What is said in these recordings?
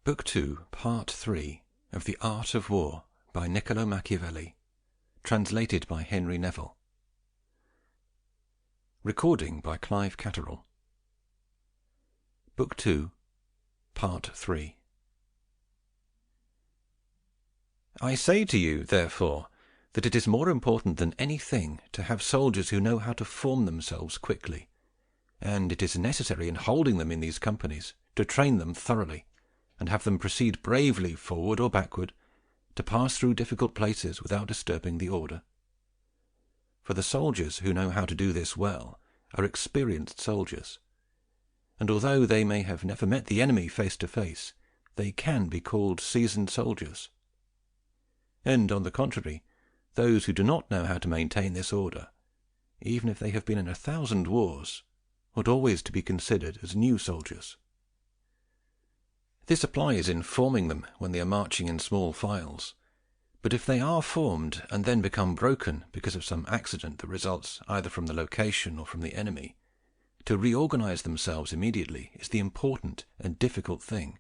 Book 2, Part 3 of The Art of War by Niccolò Machiavelli, translated by Henry Neville. Recording by Clive Catterall. Book 2, Part 3. I say to you, therefore, that it is more important than anything to have soldiers who know how to form themselves quickly, and it is necessary in holding them in these companies to train them thoroughly, and have them proceed bravely forward or backward, to pass through difficult places without disturbing the order. For the soldiers who know how to do this well are experienced soldiers, and although they may have never met the enemy face to face, they can be called seasoned soldiers. And, on the contrary, those who do not know how to maintain this order, even if they have been in 1,000 wars, ought always to be considered as new soldiers. This applies in forming them when they are marching in small files, but if they are formed and then become broken because of some accident that results either from the location or from the enemy, to reorganize themselves immediately is the important and difficult thing,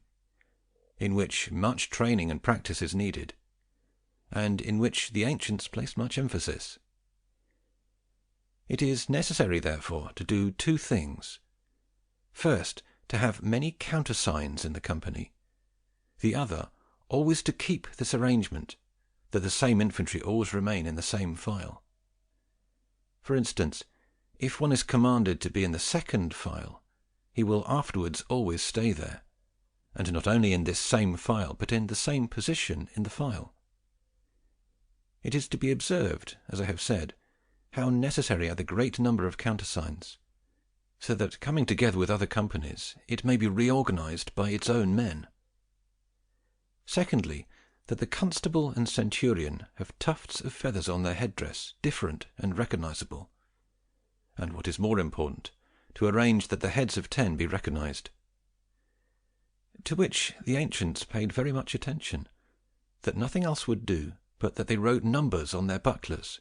in which much training and practice is needed, and in which the ancients placed much emphasis. It is necessary, therefore, to do two things. First, to have many countersigns in the company. The other, always to keep this arrangement, that the same infantry always remain in the same file. For instance, if one is commanded to be in the second file, he will afterwards always stay there, and not only in this same file, but in the same position in the file. It is to be observed, as I have said, how necessary are the great number of countersigns, so that, coming together with other companies, it may be reorganized by its own men. Secondly, that the constable and centurion have tufts of feathers on their headdress, different and recognizable, and, what is more important, to arrange that the heads of 10 be recognized. To which the ancients paid very much attention, that nothing else would do but that they wrote numbers on their bucklers,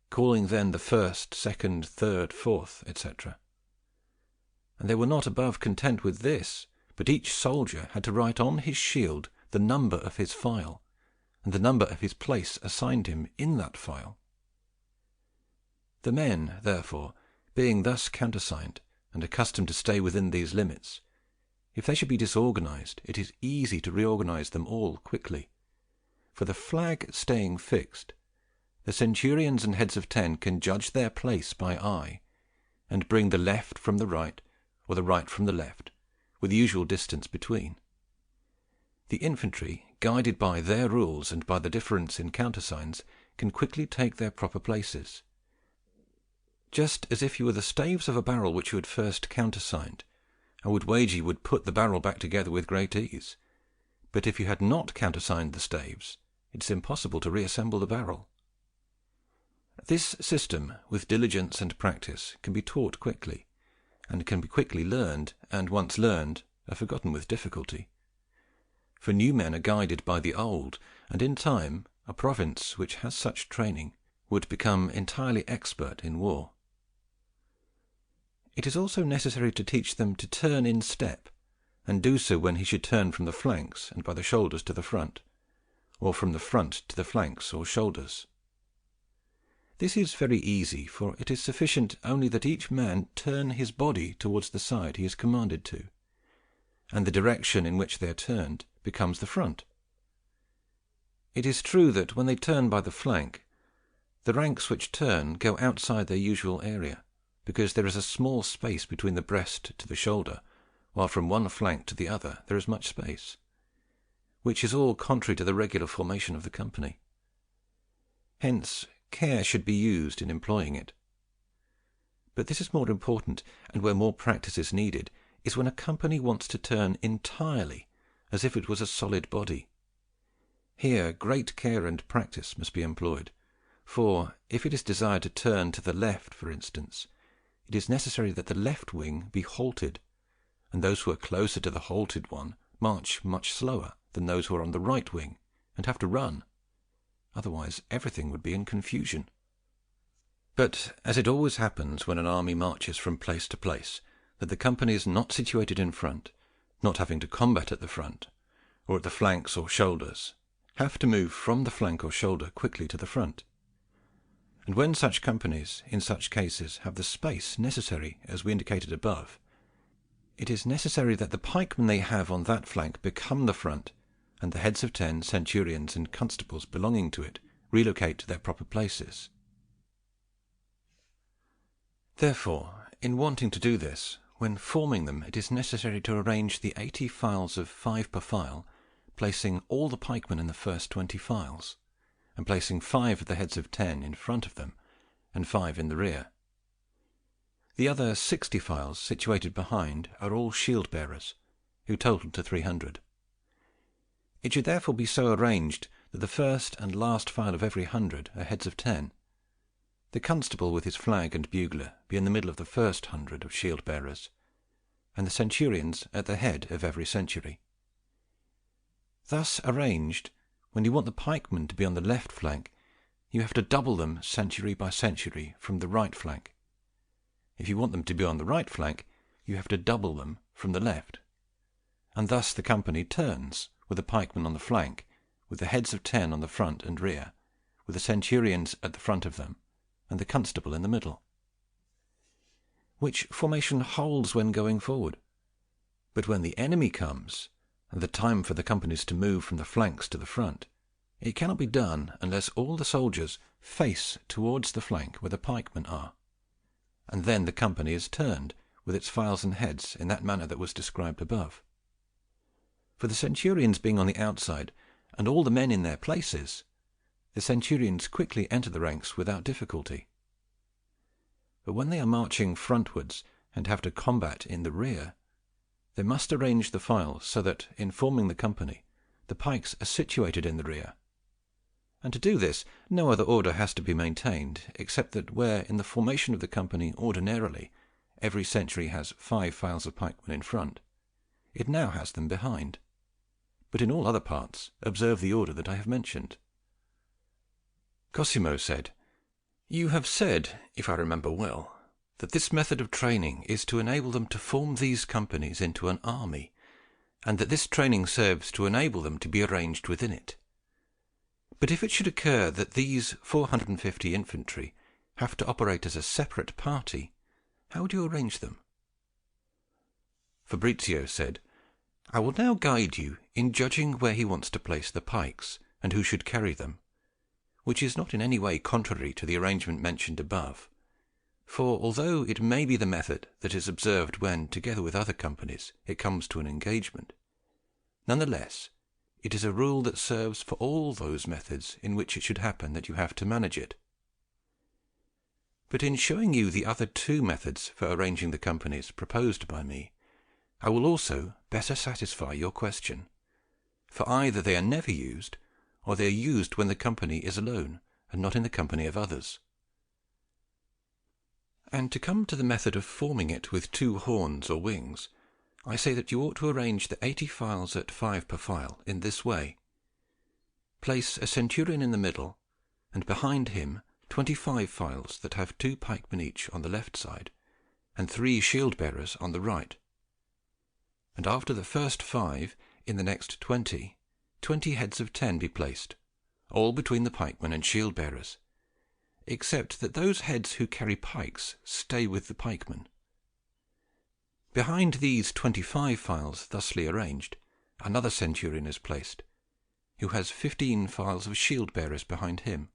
calling then the first, second, third, fourth, etc. And they were not above content with this, but each soldier had to write on his shield the number of his file, and the number of his place assigned him in that file. The men, therefore, being thus countersigned, and accustomed to stay within these limits, if they should be disorganized, it is easy to reorganize them all quickly. For the flag staying fixed, the centurions and heads of 10 can judge their place by eye, and bring the left from the right, or the right from the left, with the usual distance between. The infantry, guided by their rules and by the difference in countersigns, can quickly take their proper places, just as if you were the staves of a barrel which you had first countersigned. I would wager you would put the barrel back together with great ease, but if you had not countersigned the staves, it is impossible to reassemble the barrel. This system, with diligence and practice, can be taught quickly, and can be quickly learned, and once learned, are forgotten with difficulty. For new men are guided by the old, and in time a province which has such training would become entirely expert in war. It is also necessary to teach them to turn in step, and do so when he should turn from the flanks and by the shoulders to the front, or from the front to the flanks or shoulders. This is very easy, for it is sufficient only that each man turn his body towards the side he is commanded to, and the direction in which they are turned becomes the front. It is true that when they turn by the flank, the ranks which turn go outside their usual area, because there is a small space between the breast to the shoulder, while from one flank to the other there is much space, which is all contrary to the regular formation of the company. Hence care should be used in employing it. But this is more important, and where more practice is needed, is when a company wants to turn entirely, as if it was a solid body. Here great care and practice must be employed, for if it is desired to turn to the left, for instance, it is necessary that the left wing be halted, and those who are closer to the halted one march much slower than those who are on the right wing, and have to run. Otherwise everything would be in confusion. But, as it always happens when an army marches from place to place, that the company is not situated in front, not having to combat at the front, or at the flanks or shoulders, have to move from the flank or shoulder quickly to the front. And when such companies, in such cases, have the space necessary as we indicated above, it is necessary that the pikemen they have on that flank become the front, and the heads of 10 centurions and constables belonging to it relocate to their proper places. Therefore, in wanting to do this, when forming them it is necessary to arrange the 80 files of 5 per file, placing all the pikemen in the first 20 files, and placing 5 of the heads of 10 in front of them, and 5 in the rear. The other 60 files situated behind are all shield-bearers, who total to 300. It should therefore be so arranged that the first and last file of every 100 are heads of 10. The constable with his flag and bugler be in the middle of the first 100 of shield-bearers, and the centurions at the head of every century. Thus arranged, when you want the pikemen to be on the left flank, you have to double them century by century from the right flank. If you want them to be on the right flank, you have to double them from the left. And thus the company turns, with the pikemen on the flank, with the heads of 10 on the front and rear, with the centurions at the front of them, and the constable in the middle. Which formation holds when going forward. But when the enemy comes, and the time for the companies to move from the flanks to the front, it cannot be done unless all the soldiers face towards the flank where the pikemen are, and then the company is turned, with its files and heads, in that manner that was described above. For the centurions being on the outside, and all the men in their places, the centurions quickly enter the ranks without difficulty. But when they are marching frontwards and have to combat in the rear, they must arrange the files so that, in forming the company, the pikes are situated in the rear. And to do this, no other order has to be maintained, except that where, in the formation of the company ordinarily, every century has 5 files of pikemen in front, it now has them behind. But in all other parts, observe the order that I have mentioned. Cosimo said, "You have said, if I remember well, that this method of training is to enable them to form these companies into an army, and that this training serves to enable them to be arranged within it. But if it should occur that these 450 infantry have to operate as a separate party, how would you arrange them?" Fabrizio said, "I will now guide you in judging where he wants to place the pikes, and who should carry them, which is not in any way contrary to the arrangement mentioned above. For although it may be the method that is observed when, together with other companies, it comes to an engagement, none the less it is a rule that serves for all those methods in which it should happen that you have to manage it. But in showing you the other 2 methods for arranging the companies proposed by me, I will also better satisfy your question, for either they are never used, or they are used when the company is alone, and not in the company of others. And to come to the method of forming it with 2 horns or wings, I say that you ought to arrange the 80 files at 5 per file in this way. Place a centurion in the middle, and behind him 25 files that have 2 pikemen each on the left side, and 3 shield-bearers on the right. And after the first 5, in the next 20 heads of 10 be placed, all between the pikemen and shield-bearers, except that those heads who carry pikes stay with the pikemen. Behind these 25 files thusly arranged, another centurion is placed, who has 15 files of shield-bearers behind him.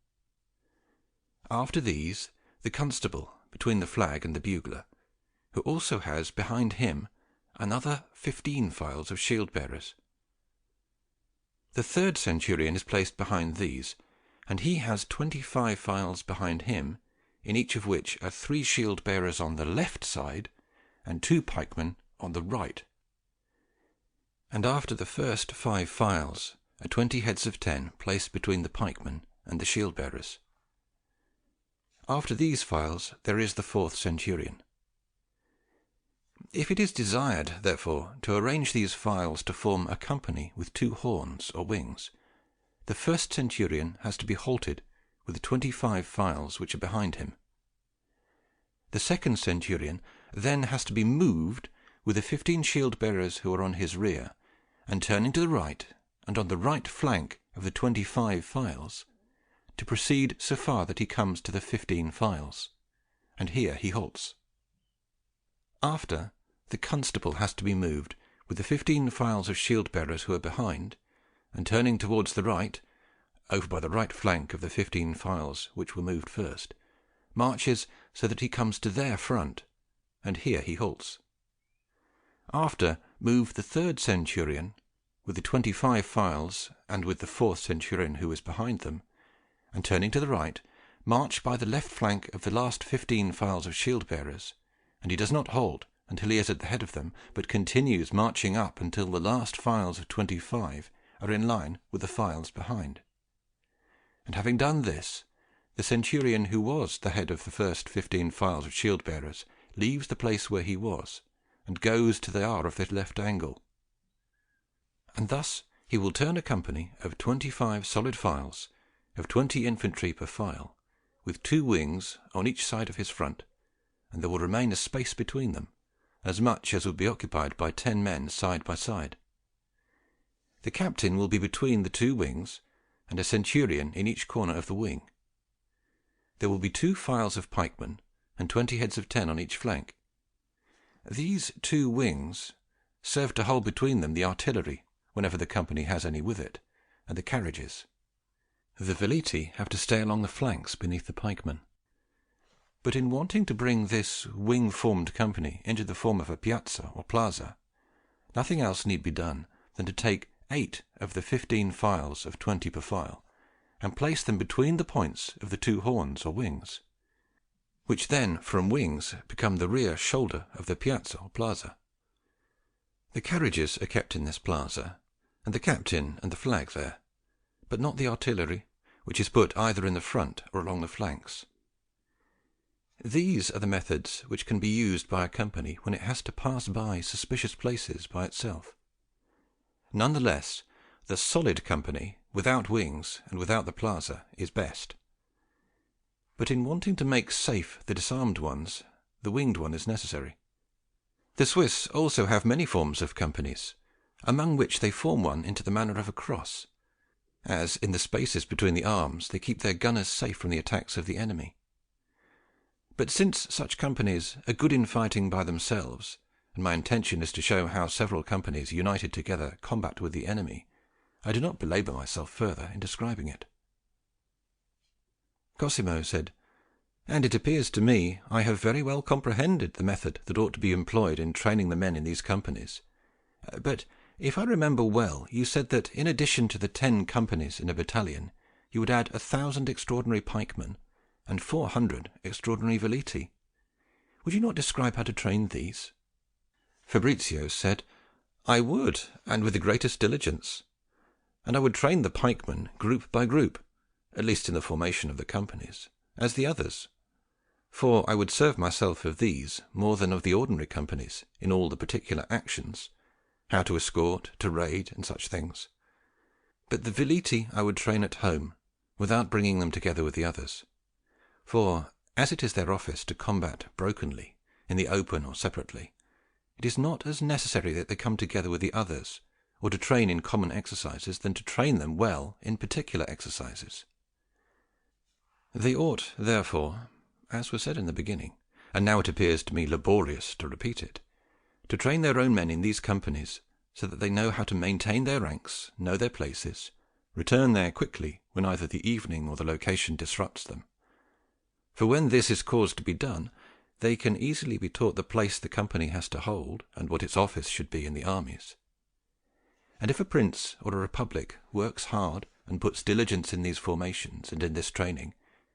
After these, the constable between the flag and the bugler, who also has behind him another 15 files of shield-bearers. The third centurion is placed behind these, and he has 25 files behind him, in each of which are 3 shield-bearers on the left side, and 2 pikemen on the right. And after the first 5 files are 20 heads of 10 placed between the pikemen and the shield-bearers. After these files there is the 4th centurion. If it is desired, therefore, to arrange these files to form a company with 2 horns or wings, the 1st centurion has to be halted with the 25 files which are behind him. The 2nd centurion then has to be moved with the 15 shield-bearers who are on his rear, and turning to the right, and on the right flank of the 25 files, to proceed so far that he comes to the 15 files, and here he halts. After, the constable has to be moved with the 15 files of shield-bearers who are behind, and turning towards the right, over by the right flank of the 15 files which were moved first, marches so that he comes to their front, and here he halts. After, move the 3rd centurion with the 25 files and with the 4th centurion who is behind them, and turning to the right, march by the left flank of the last 15 files of shield-bearers, and he does not halt until he is at the head of them, but continues marching up until the last files of 25 are in line with the files behind. And having done this, the centurion who was the head of the first 15 files of shield-bearers leaves the place where he was, and goes to the hour of the left angle. And thus he will turn a company of 25 solid files, of 20 infantry per file, with 2 wings on each side of his front, and there will remain a space between them, as much as would be occupied by 10 men side by side. The captain will be between the 2 wings, and a centurion in each corner of the wing. There will be 2 files of pikemen, and 20 heads of 10 on each flank. These 2 wings serve to hold between them the artillery, whenever the company has any with it, and the carriages. The veleti have to stay along the flanks beneath the pikemen. But in wanting to bring this wing-formed company into the form of a piazza or plaza, nothing else need be done than to take 8 of the 15 files of 20 per file, and place them between the points of the 2 horns or wings, which then from wings become the rear shoulder of the piazza or plaza. The carriages are kept in this plaza, and the captain and the flag there, but not the artillery, which is put either in the front or along the flanks. These are the methods which can be used by a company when it has to pass by suspicious places by itself. None the less, the solid company, without wings and without the plaza, is best. But in wanting to make safe the disarmed ones, the winged one is necessary. The Swiss also have many forms of companies, among which they form one into the manner of a cross, as in the spaces between the arms they keep their gunners safe from the attacks of the enemy. But since such companies are good in fighting by themselves, and my intention is to show how several companies united together combat with the enemy, I do not belabor myself further in describing it. Cosimo said, "And it appears to me I have very well comprehended the method that ought to be employed in training the men in these companies. But if I remember well, you said that in addition to the 10 companies in a battalion, you would add 1,000 extraordinary pikemen and 400 extraordinary veleti. Would you not describe how to train these?" Fabrizio said, "I would, and with the greatest diligence. And I would train the pikemen group by group, at least in the formation of the companies, as the others. For I would serve myself of these more than of the ordinary companies in all the particular actions, how to escort, to raid, and such things. But the veleti I would train at home, without bringing them together with the others. For, as it is their office to combat brokenly, in the open or separately, it is not as necessary that they come together with the others, or to train in common exercises, than to train them well in particular exercises. They ought, therefore, as was said in the beginning, and now it appears to me laborious to repeat it, to train their own men in these companies, so that they know how to maintain their ranks, know their places, return there quickly when either the evening or the location disrupts them. For when this is caused to be done, they can easily be taught the place the company has to hold, and what its office should be in the armies. And if a prince or a republic works hard and puts diligence in these formations and in this training,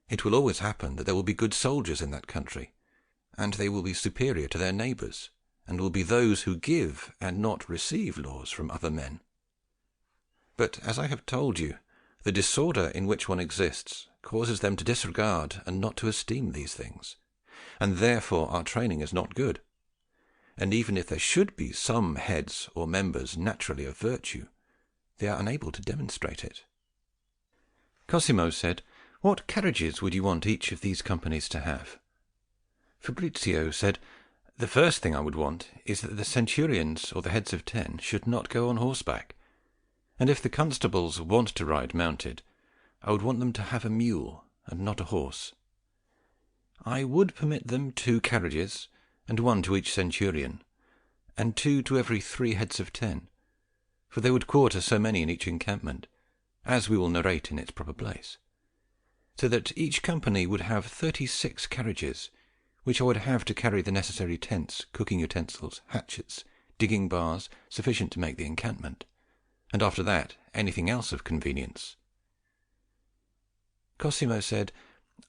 it will always happen that there will be good soldiers in that country, and they will be superior to their neighbours, and will be those who give and not receive laws from other men. But, as I have told you, the disorder in which one exists causes them to disregard and not to esteem these things, and therefore our training is not good. And even if there should be some heads or members naturally of virtue, they are unable to demonstrate it." Cosimo said, "What carriages would you want each of these companies to have?" Fabrizio said, "The first thing I would want is that the centurions or the heads of 10 should not go on horseback, and if the constables want to ride mounted, I would want them to have a mule, and not a horse. I would permit them 2 carriages, and 1 to each centurion, and 2 to every 3 heads of 10, for they would quarter so many in each encampment, as we will narrate in its proper place, so that each company would have 36 carriages, which I would have to carry the necessary tents, cooking utensils, hatchets, digging bars, sufficient to make the encampment, and after that anything else of convenience. Cosimo said,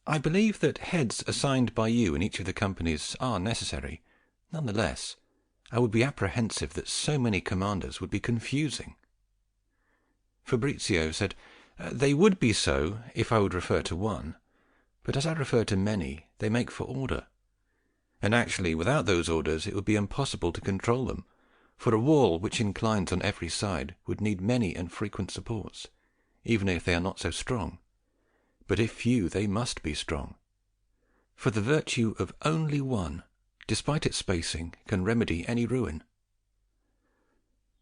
I believe that heads assigned by you in each of the companies are necessary. None the less, I would be apprehensive that so many commanders would be confusing. Fabrizio said, they would be so if I would refer to one, but as I refer to many, they make for order. And actually, without those orders, it would be impossible to control them, for a wall which inclines on every side would need many and frequent supports, even if they are not so strong. But if few, they must be strong. For the virtue of only one, despite its spacing, can remedy any ruin.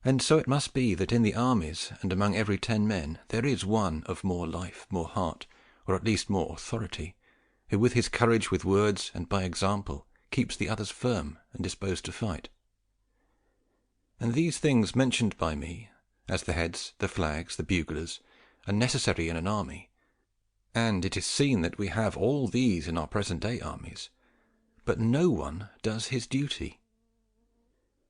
And so it must be that in the armies, and among every 10 men, there is one of more life, more heart, or at least more authority, who with his courage, with words, and by example, keeps the others firm and disposed to fight. And these things mentioned by me, as the heads, the flags, the buglers, are necessary in an army, and it is seen that we have all these in our present-day armies, but no one does his duty.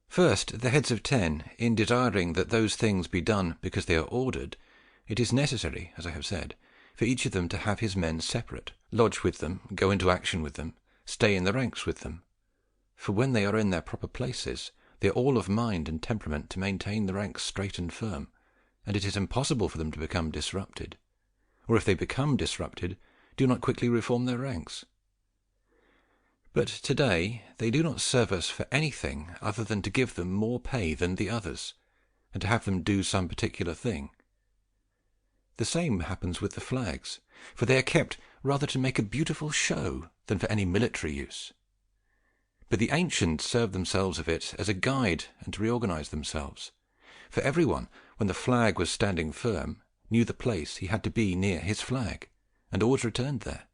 First, the heads of 10, in desiring that those things be done because they are ordered, it is necessary, as I have said, for each of them to have his men separate, lodge with them, go into action with them, stay in the ranks with them. For when they are in their proper places, they are all of mind and temperament to maintain the ranks straight and firm, and it is impossible for them to become disrupted, or if they become disrupted, do not quickly reform their ranks. But today they do not serve us for anything other than to give them more pay than the others, and to have them do some particular thing. The same happens with the flags, for they are kept rather to make a beautiful show than for any military use. But the ancients served themselves of it as a guide and to reorganize themselves, for everyone, when the flag was standing firm, knew the place he had to be near his flag, and always returned there.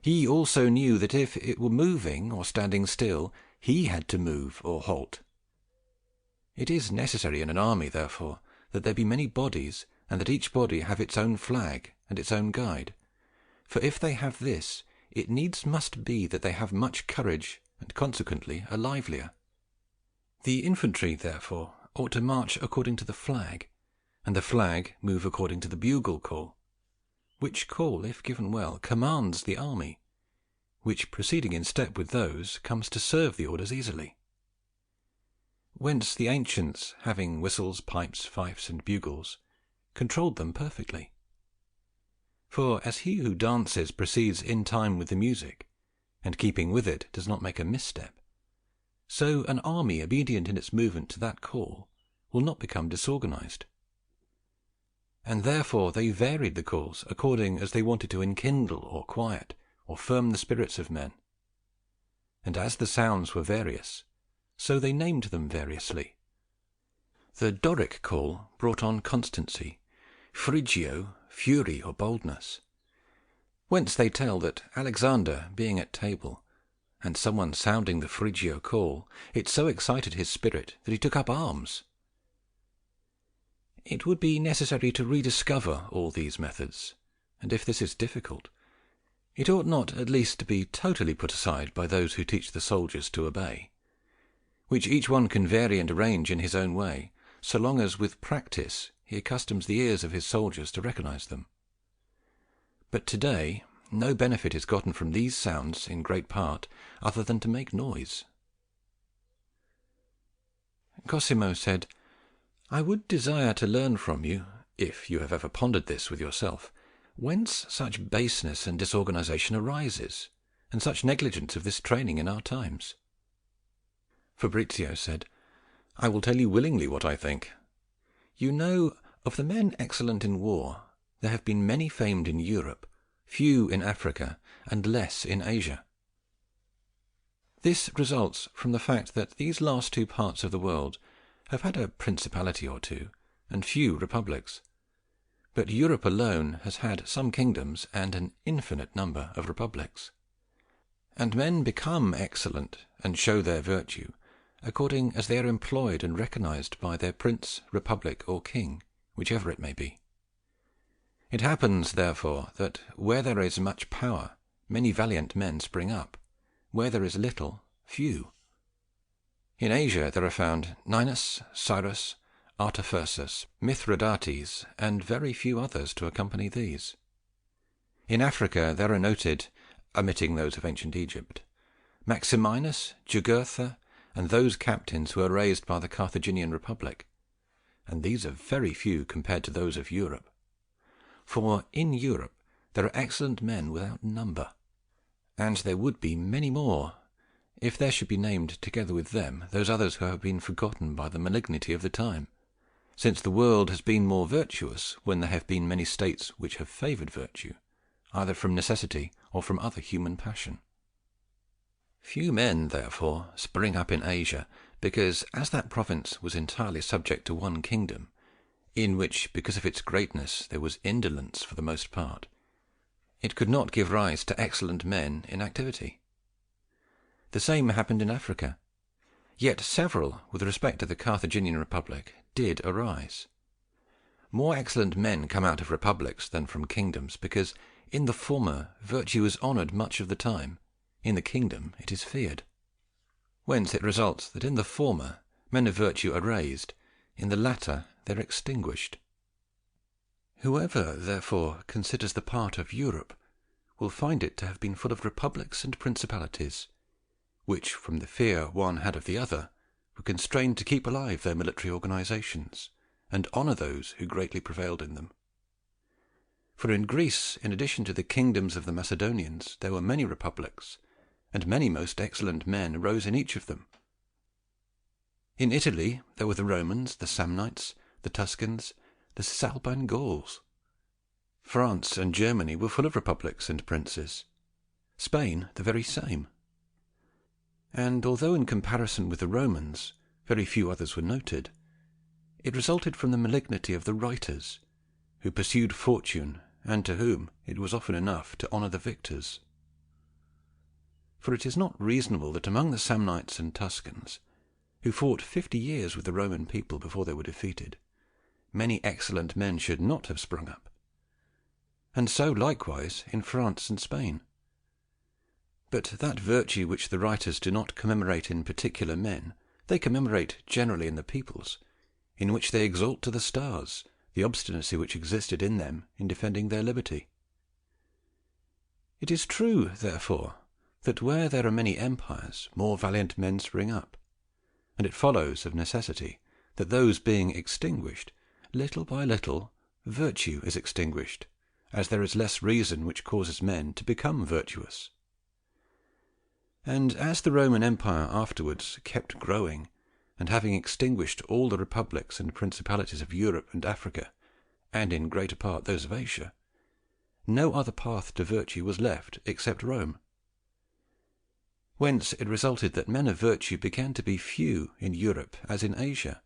He also knew that if it were moving or standing still, he had to move or halt. It is necessary in an army, therefore, that there be many bodies, and that each body have its own flag and its own guide, for if they have this, it needs must be that they have much courage, and consequently are livelier. The infantry, therefore, ought to march according to the flag, and the flag move according to the bugle call, which call, if given well, commands the army, which, proceeding in step with those, comes to serve the orders easily. Whence the ancients, having whistles, pipes, fifes, and bugles, controlled them perfectly. For as he who dances proceeds in time with the music, and keeping with it does not make a misstep, so an army obedient in its movement to that call will not become disorganized. And therefore they varied the calls according as they wanted to enkindle or quiet or firm the spirits of men. And as the sounds were various, so they named them variously. The Doric call brought on constancy, frigio, fury or boldness. Whence they tell that Alexander, being at table, and someone sounding the frigio call, it so excited his spirit that he took up arms. It would be necessary to rediscover all these methods, and if this is difficult, it ought not at least to be totally put aside by those who teach the soldiers to obey, which each one can vary and arrange in his own way, so long as with practice he accustoms the ears of his soldiers to recognize them. But today no benefit is gotten from these sounds in great part other than to make noise. Cosimo said, I would desire to learn from you, if you have ever pondered this with yourself, whence such baseness and disorganization arises, and such negligence of this training in our times. Fabrizio said, I will tell you willingly what I think. You know, of the men excellent in war, there have been many famed in Europe, few in Africa, and less in Asia. This results from the fact that these last 2 parts of the world have had a principality or two, and few republics. But Europe alone has had some kingdoms and an infinite number of republics. And men become excellent and show their virtue according as they are employed and recognized by their prince, republic, or king, whichever it may be. It happens, therefore, that where there is much power, many valiant men spring up; where there is little, few. In Asia there are found Ninus, Cyrus, Artaphersus, Mithridates, and very few others to accompany these. In Africa there are noted, omitting those of ancient Egypt, Maximinus, Jugurtha, and those captains who are raised by the Carthaginian Republic, and these are very few compared to those of Europe. For in Europe there are excellent men without number, and there would be many more, if there should be named together with them those others who have been forgotten by the malignity of the time, since the world has been more virtuous when there have been many states which have favoured virtue, either from necessity or from other human passion. Few men, therefore, spring up in Asia, because as that province was entirely subject to one kingdom, in which, because of its greatness, there was indolence for the most part, it could not give rise to excellent men in activity. The same happened in Africa. Yet several, with respect to the Carthaginian Republic, did arise. More excellent men come out of republics than from kingdoms, because in the former virtue is honoured much of the time, in the kingdom it is feared. Whence it results that in the former men of virtue are raised, in the latter they are extinguished. Whoever, therefore, considers the part of Europe will find it to have been full of republics and principalities, which, from the fear one had of the other, were constrained to keep alive their military organizations, and honour those who greatly prevailed in them. For in Greece, in addition to the kingdoms of the Macedonians, there were many republics, and many most excellent men arose in each of them. In Italy there were the Romans, the Samnites, the Tuscans, the Cisalpine Gauls. France and Germany were full of republics and princes. Spain the very same. And although in comparison with the Romans very few others were noted, it resulted from the malignity of the writers, who pursued fortune, and to whom it was often enough to honour the victors. For it is not reasonable that among the Samnites and Tuscans, who fought 50 years with the Roman people before they were defeated, many excellent men should not have sprung up. And so likewise in France and Spain. But that virtue which the writers do not commemorate in particular men, they commemorate generally in the peoples, in which they exalt to the stars the obstinacy which existed in them in defending their liberty. It is true, therefore, that where there are many empires, more valiant men spring up, and it follows of necessity that those being extinguished, little by little virtue is extinguished, as there is less reason which causes men to become virtuous. And as the Roman Empire afterwards kept growing, and having extinguished all the republics and principalities of Europe and Africa, and in greater part those of Asia, no other path to virtue was left except Rome. Whence it resulted that men of virtue began to be few in Europe as in Asia,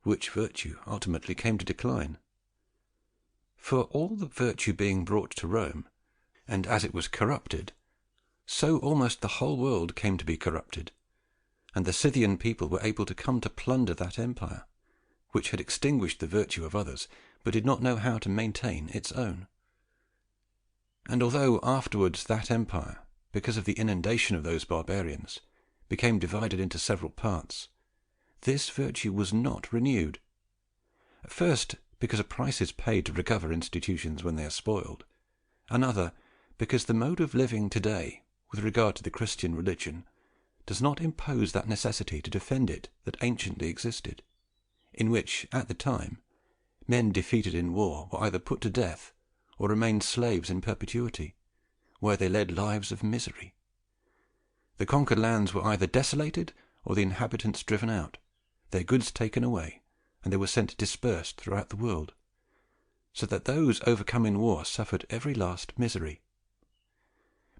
which virtue ultimately came to decline. For all the virtue being brought to Rome, and as it was corrupted, so almost the whole world came to be corrupted, and the Scythian people were able to come to plunder that empire, which had extinguished the virtue of others, but did not know how to maintain its own. And although afterwards that empire, because of the inundation of those barbarians, became divided into several parts, this virtue was not renewed. First, because a price is paid to recover institutions when they are spoiled; another, because the mode of living today, with regard to the Christian religion, does not impose that necessity to defend it that anciently existed, in which, at the time, men defeated in war were either put to death or remained slaves in perpetuity, where they led lives of misery. The conquered lands were either desolated or the inhabitants driven out, their goods taken away, and they were sent dispersed throughout the world, so that those overcome in war suffered every last misery.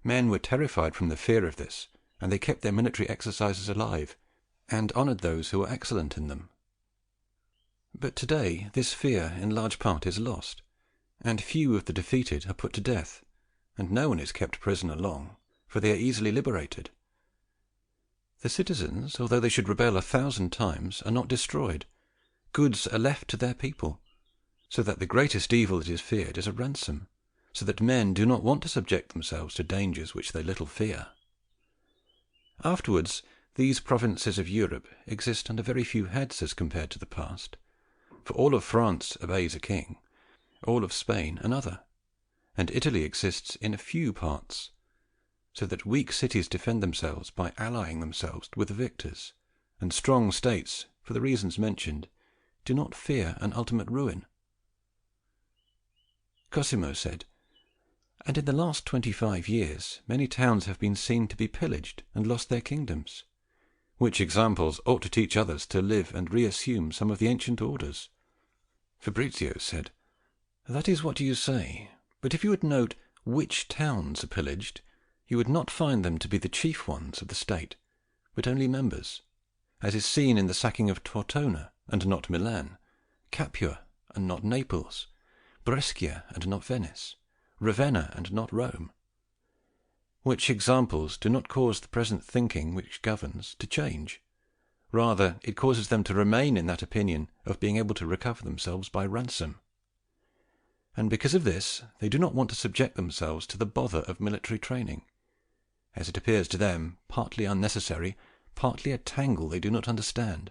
Men were terrified from the fear of this, and they kept their military exercises alive, and honoured those who were excellent in them. But today this fear in large part is lost, and few of the defeated are put to death, and no one is kept prisoner long, for they are easily liberated. The citizens, although they should rebel 1,000 times, are not destroyed. Goods are left to their people, so that the greatest evil that is feared is a ransom, so that men do not want to subject themselves to dangers which they little fear. Afterwards, these provinces of Europe exist under very few heads as compared to the past, for all of France obeys a king, all of Spain another, and Italy exists in a few parts, so that weak cities defend themselves by allying themselves with the victors, and strong states, for the reasons mentioned, do not fear an ultimate ruin. Cosimo said, "And in the last 25 years many towns have been seen to be pillaged and lost their kingdoms, which examples ought to teach others to live and reassume some of the ancient orders." Fabrizio said, "That is what you say, but if you would note which towns are pillaged, you would not find them to be the chief ones of the state, but only members, as is seen in the sacking of Tortona and not Milan, Capua and not Naples, Brescia and not Venice, Ravenna and not Rome; which examples do not cause the present thinking which governs to change. Rather, it causes them to remain in that opinion of being able to recover themselves by ransom. And because of this, they do not want to subject themselves to the bother of military training, as it appears to them partly unnecessary, partly a tangle they do not understand.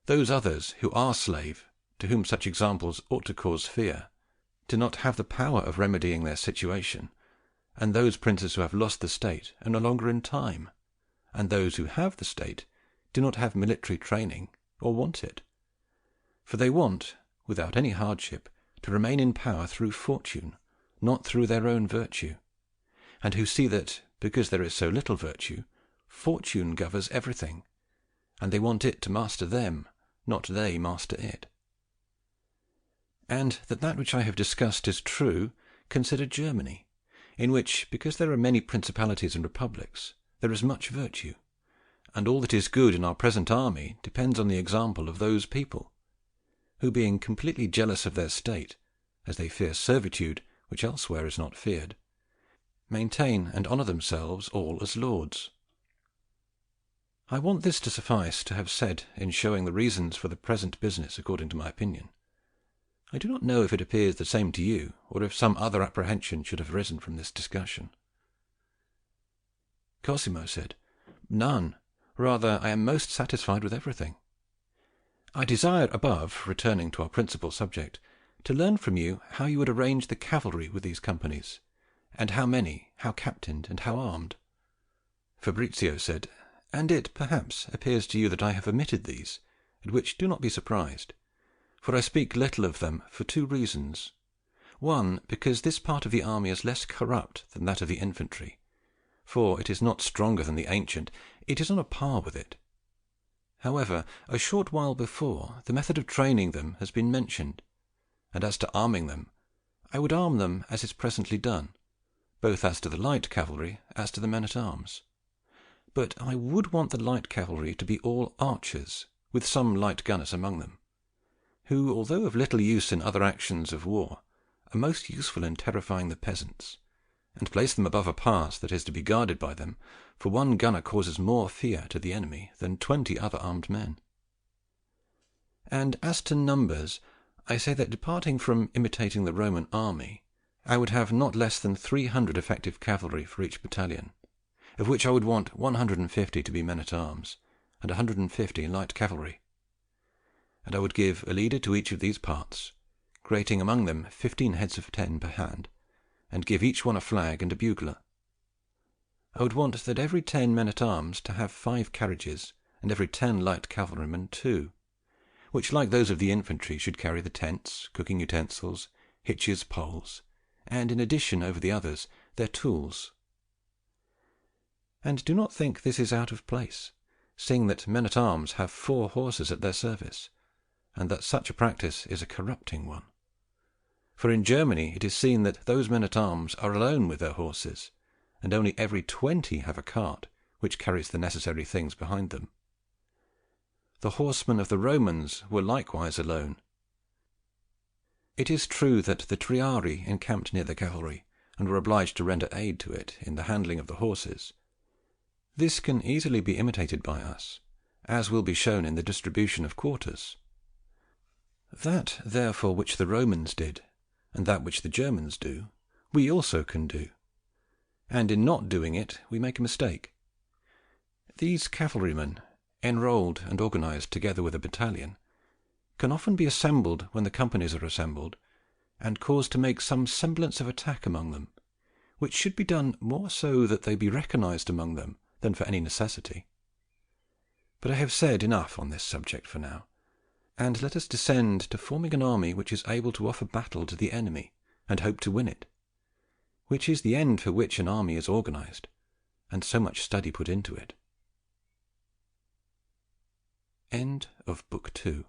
Those others who are slave, to whom such examples ought to cause fear, do not have the power of remedying their situation, and those princes who have lost the state are no longer in time, and those who have the state do not have military training or want it, for they want, without any hardship, to remain in power through fortune, not through their own virtue, and who see that, because there is so little virtue, fortune governs everything, and they want it to master them, not they master it. And that which I have discussed is true, consider Germany, in which, because there are many principalities and republics, there is much virtue, and all that is good in our present army depends on the example of those people, who, being completely jealous of their state, as they fear servitude, which elsewhere is not feared, maintain and honour themselves all as lords. I want this to suffice to have said in showing the reasons for the present business according to my opinion. I do not know if it appears the same to you, or if some other apprehension should have arisen from this discussion. Cosimo said, "None. Rather, I am most satisfied with everything. I desire above, returning to our principal subject, to learn from you how you would arrange the cavalry with these companies, and how many, how captained, and how armed." Fabrizio said, "And it, perhaps, appears to you that I have omitted these, at which do not be surprised, for I speak little of them for two reasons. One, because this part of the army is less corrupt than that of the infantry, for it is not stronger than the ancient, it is on a par with it. However, a short while before, the method of training them has been mentioned, and as to arming them, I would arm them as is presently done, both as to the light cavalry as to the men-at-arms. But I would want the light cavalry to be all archers, with some light gunners among them, who, although of little use in other actions of war, are most useful in terrifying the peasants, and place them above a pass that is to be guarded by them, for one gunner causes more fear to the enemy than 20 other armed men. And as to numbers, I say that, departing from imitating the Roman army, I would have not less than 300 effective cavalry for each battalion, of which I would want 150 to be men-at-arms, and 150 light cavalry. And I would give a leader to each of these parts, creating among them 15 heads of 10 per hand, and give each one a flag and a bugler. I would want that every 10 men-at-arms to have 5 carriages, and every 10 light cavalrymen 2, which, like those of the infantry, should carry the tents, cooking utensils, hitches, poles, and, in addition over the others, their tools. And do not think this is out of place, seeing that men-at-arms have 4 horses at their service, and that such a practice is a corrupting one. For in Germany it is seen that those men-at-arms are alone with their horses, and only every 20 have a cart which carries the necessary things behind them. the horsemen of the Romans were likewise alone. It is true that the triarii encamped near the cavalry, and were obliged to render aid to it in the handling of the horses. This can easily be imitated by us, as will be shown in the distribution of quarters. That, therefore, which the Romans did, and that which the Germans do, we also can do, and in not doing it we make a mistake. These cavalrymen, enrolled and organized together with a battalion, can often be assembled when the companies are assembled, and caused to make some semblance of attack among them, which should be done more so that they be recognized among them than for any necessity. But I have said enough on this subject for now, and let us descend to forming an army which is able to offer battle to the enemy and hope to win it, which is the end for which an army is organized, and so much study put into it. End of Book 2.